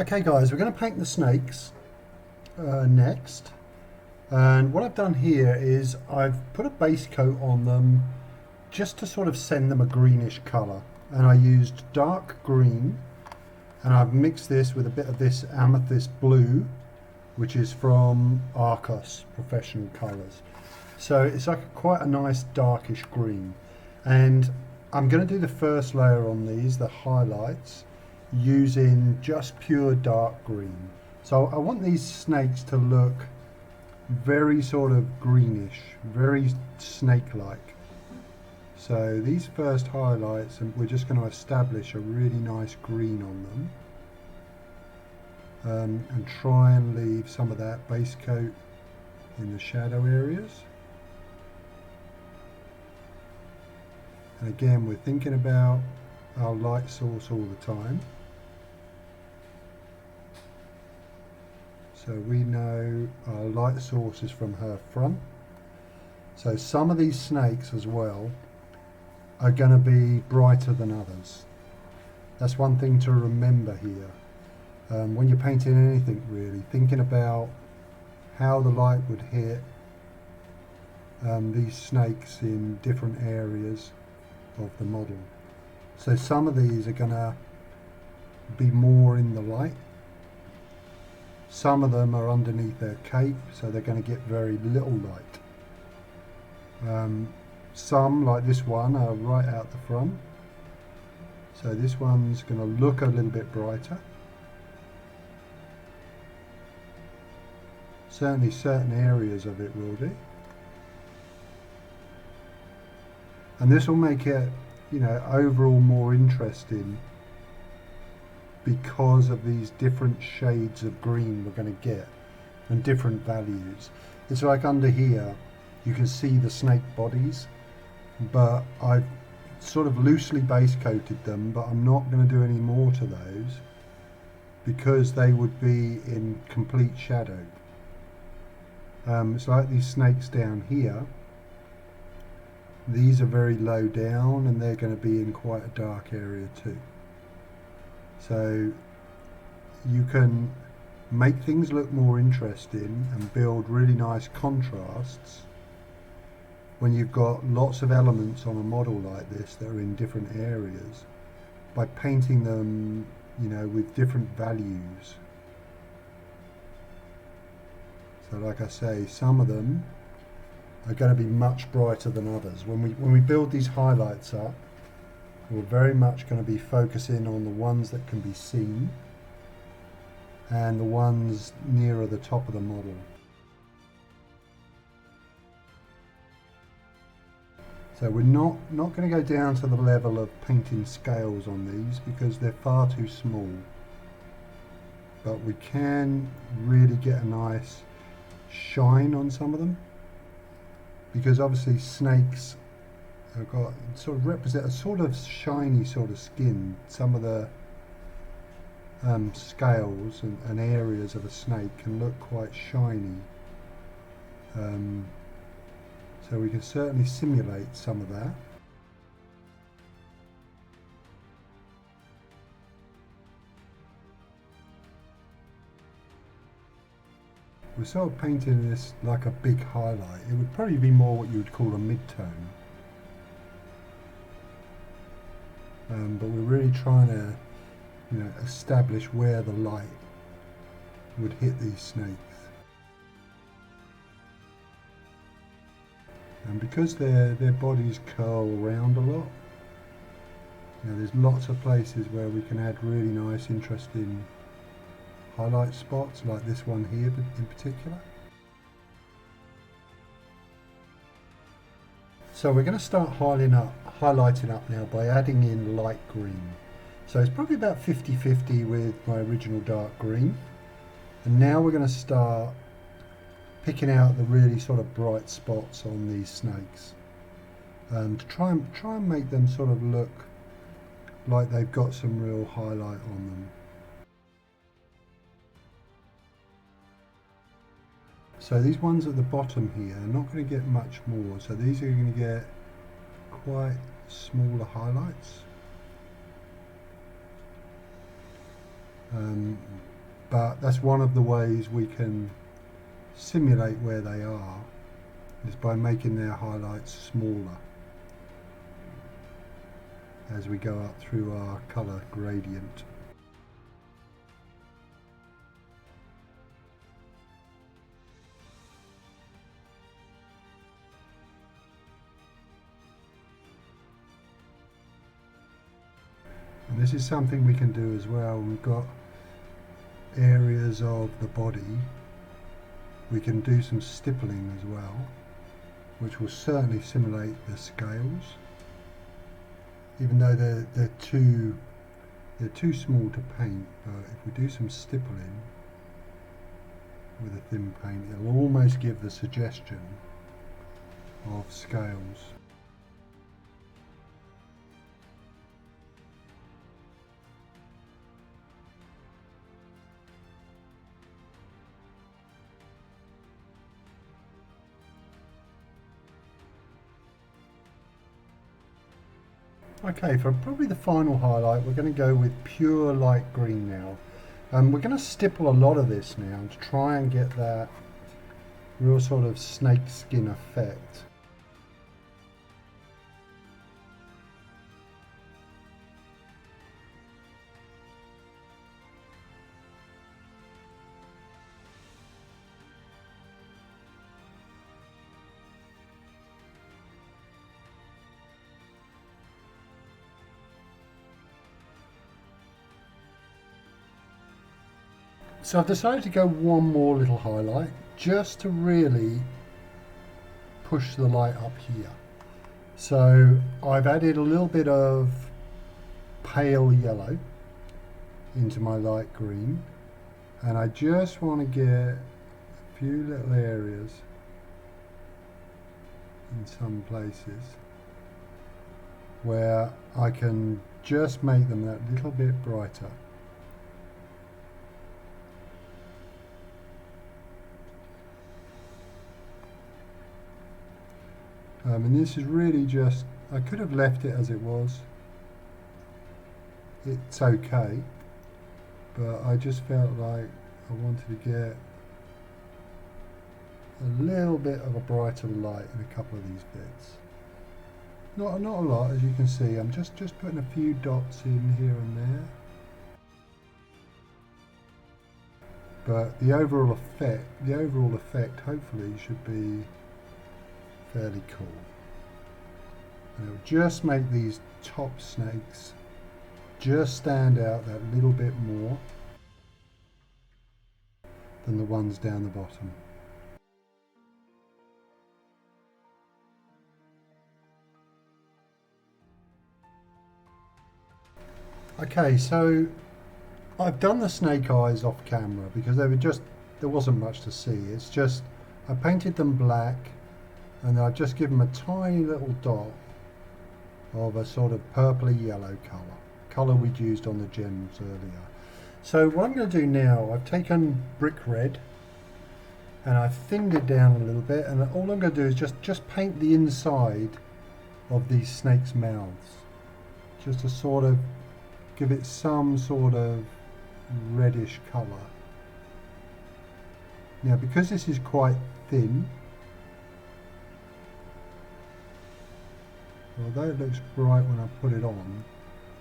Okay guys, we're going to paint the snakes next, and what I've done here is I've put a base coat on them just to sort of send them a greenish colour, and I used dark green and I've mixed this with a bit of this amethyst blue, which is from Arcos Professional Colours. So it's like quite a nice darkish green, and I'm going to do the first layer on these, the highlights, using just pure dark green. So I want these snakes to look very sort of greenish, very snake-like. So these first highlights, and we're just going to establish a really nice green on them, and try and leave some of that base coat in the shadow areas. And again, we're thinking about our light source all the time. So we know our light source is from her front. So some of these snakes as well are going to be brighter than others. That's one thing to remember here. When you're painting anything really, thinking about how the light would hit these snakes in different areas of the model. So some of these are going to be more in the light. Some of them are underneath their cape, so they're going to get very little light. Some, like this one, are right out the front. So this one's going to look a little bit brighter. Certainly certain areas of it will do. And this will make it, overall more interesting, because of these different shades of green we're going to get and different values. It's like under here you can see the snake bodies, but I've sort of loosely base coated them, but I'm not going to do any more to those because they would be in complete shadow. It's like these snakes down here. These are very low down and they're going to be in quite a dark area too. So you can make things look more interesting and build really nice contrasts when you've got lots of elements on a model like this that are in different areas, by painting them, with different values. So like I say, some of them are going to be much brighter than others. When we build these highlights up, we're very much going to be focusing on the ones that can be seen and the ones nearer the top of the model. So we're not going to go down to the level of painting scales on these because they're far too small. But we can really get a nice shine on some of them, because obviously snakes have got represent a sort of shiny sort of skin. Some of the scales and areas of a snake can look quite shiny. So we can certainly simulate some of that. We're sort of painting this like a big highlight. It would probably be more what you would call a mid-tone. But we're really trying to, establish where the light would hit these snakes. And because their bodies curl around a lot, there's lots of places where we can add really nice, interesting highlight spots, like this one here in particular. So we're going to start highlighting up now by adding in light green. So it's probably about 50-50 with my original dark green. And now we're going to start picking out the really sort of bright spots on these snakes, to try and make them sort of look like they've got some real highlight on them. So these ones at the bottom here are not going to get much more, so these are going to get quite smaller highlights. but that's one of the ways we can simulate where they are, is by making their highlights smaller as we go up through our colour gradient. And this is something we can do as well. We've got areas of the body. We can do some stippling as well, which will certainly simulate the scales, even though they're too small to paint. But if we do some stippling with a thin paint, it'll almost give the suggestion of scales. Okay, for probably the final highlight, we're going to go with pure light green now. We're going to stipple a lot of this now to try and get that real sort of snake skin effect. So I've decided to go one more little highlight just to really push the light up here. So I've added a little bit of pale yellow into my light green, and I just want to get a few little areas in some places where I can just make them that little bit brighter. And this is really just, I could have left it as it was, it's okay, but I just felt like I wanted to get a little bit of a brighter light in a couple of these bits. Not a lot, as you can see. I'm just putting a few dots in here and there, but the overall effect hopefully should be fairly cool. And it'll just make these top snakes just stand out that little bit more than the ones down the bottom. Okay, so I've done the snake eyes off camera because there wasn't much to see. It's just I painted them black, and I've just given them a tiny little dot of a sort of purpley yellow colour we'd used on the gems earlier. So what I'm going to do now, I've taken brick red and I've thinned it down a little bit, and all I'm going to do is just paint the inside of these snakes' mouths, just to sort of give it some sort of reddish colour. Now, because this is quite thin, although it looks bright when I put it on,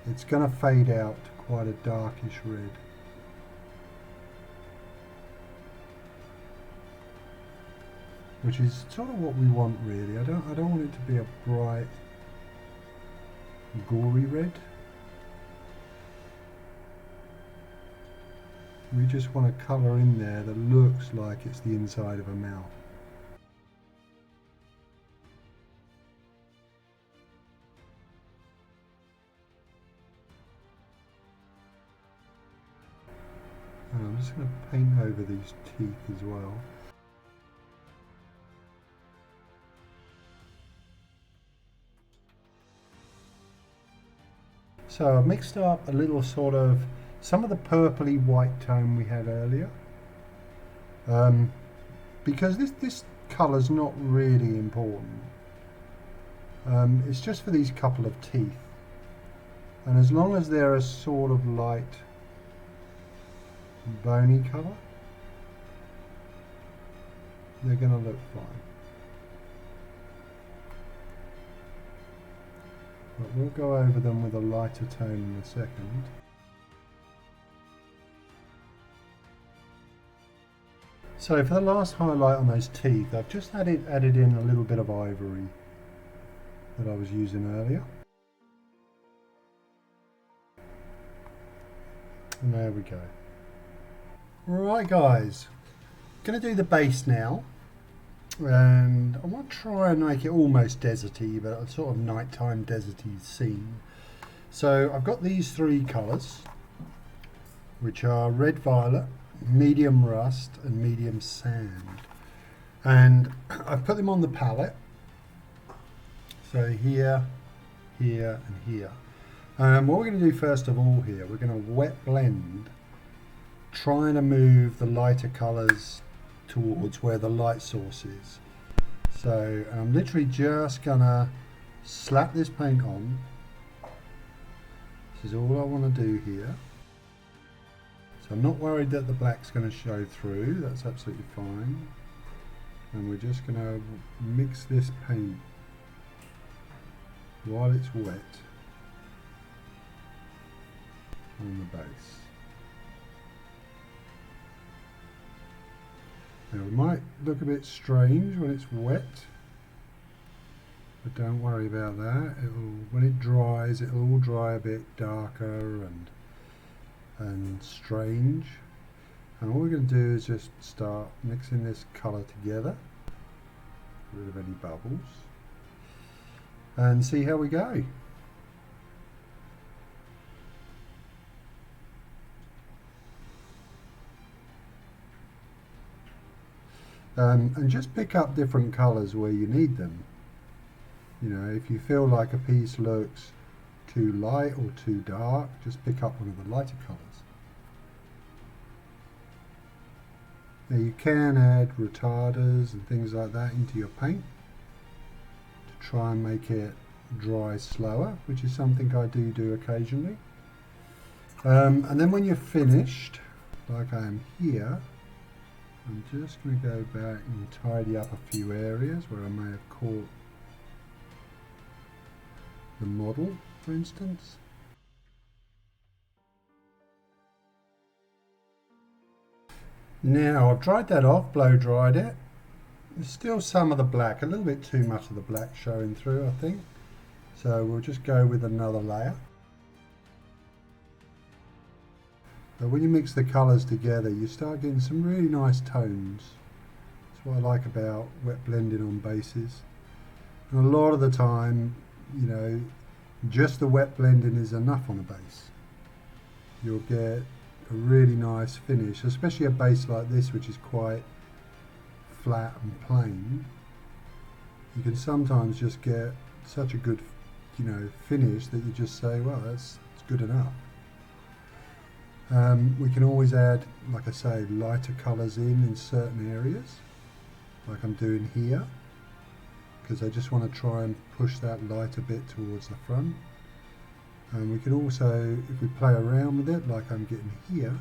it's going to fade out to quite a darkish red. Which is sort of what we want, really. I don't want it to be a bright, gory red. We just want a colour in there that looks like it's the inside of a mouth. And I'm just going to paint over these teeth as well. So I've mixed up a little sort of some of the purpley white tone we had earlier, because this colour's not really important. It's just for these couple of teeth, and as long as they're a sort of light bony colour, they're going to look fine. But we'll go over them with a lighter tone in a second. So for the last highlight on those teeth, I've just added in a little bit of ivory that I was using earlier. And there we go. Right guys, going to do the base now. And I want to try and make it almost deserty, but a sort of nighttime deserty scene. So I've got these three colours, which are red violet, medium rust and medium sand, and I've put them on the palette, so here, here and here. What we're going to do first of all here, we're going to wet blend, trying to move the lighter colours towards where the light source is. So I'm literally just gonna slap this paint on. This is all I want to do here. So I'm not worried that the black's going to show through, that's absolutely fine. And we're just going to mix this paint while it's wet on the base. Now it might look a bit strange when it's wet, but don't worry about that. When it dries, it'll all dry a bit darker and strange. And all we're going to do is just start mixing this colour together, get rid of any bubbles, and see how we go. And just pick up different colours where you need them. You know, if you feel like a piece looks too light or too dark, just pick up one of the lighter colours. Now you can add retarders and things like that into your paint to try and make it dry slower, which is something I do occasionally. And then when you're finished, like I am here, I'm just going to go back and tidy up a few areas where I may have caught the model, for instance. Now I've dried that off, blow dried it. There's still some of the black, a little bit too much of the black showing through, I think. So we'll just go with another layer. But when you mix the colours together, you start getting some really nice tones. That's what I like about wet blending on bases. And a lot of the time, you know, just the wet blending is enough on a base. You'll get a really nice finish, especially a base like this, which is quite flat and plain. You can sometimes just get such a good, you know, finish that you just say, well, that's good enough. We can always add, like I say, lighter colours in certain areas, like I'm doing here, because I just want to try and push that light a bit towards the front. And we can also, if we play around with it, like I'm getting here,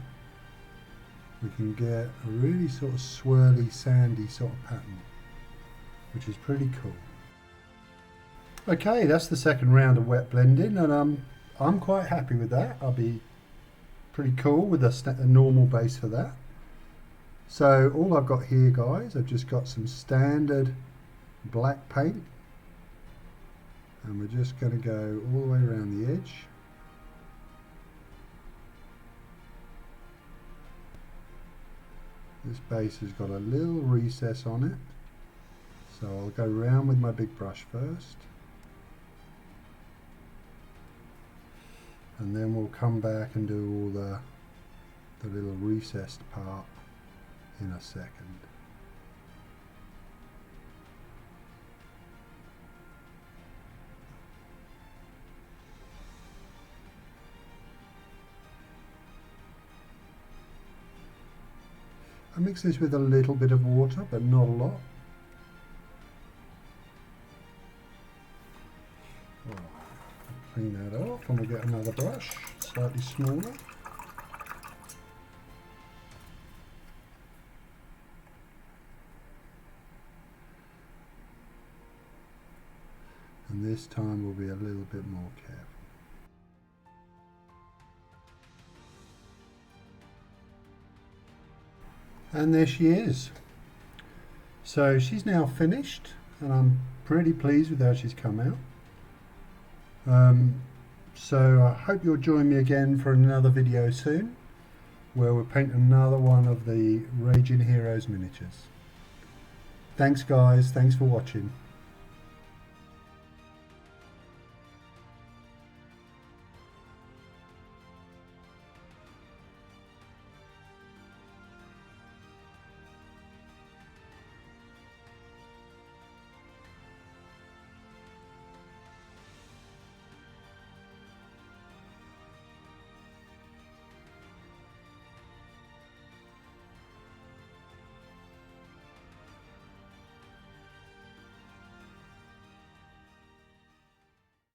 we can get a really sort of swirly, sandy sort of pattern, which is pretty cool. Okay, that's the second round of wet blending, and I'm quite happy with that. I'll be pretty cool with a normal base for that. So all I've got here, guys, I've just got some standard black paint, and we're just going to go all the way around the edge. This base has got a little recess on it, so I'll go round with my big brush first, and then we'll come back and do all the little recessed part in a second. I mix this with a little bit of water, but not a lot. Clean that off, and we'll get another brush, slightly smaller. And this time we'll be a little bit more careful. And there she is. So she's now finished, and I'm pretty pleased with how she's come out. So I hope you'll join me again for another video soon, where we'll paint another one of the Raging Heroes miniatures. Thanks guys, thanks for watching.